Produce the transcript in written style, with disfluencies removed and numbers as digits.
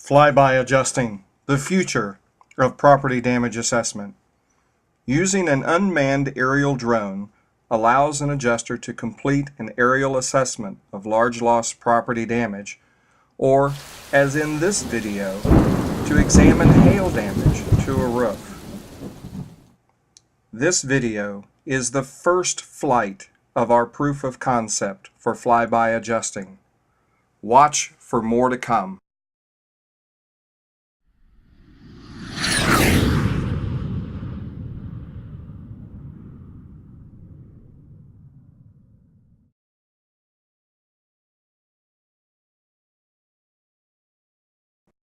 Flyby adjusting, the future of property damage assessment. Using an unmanned aerial drone allows an adjuster to complete an aerial assessment of large loss property damage, or, as in this video, to examine hail damage to a roof. This video is the first flight of our proof of concept for flyby adjusting. Watch for more to come.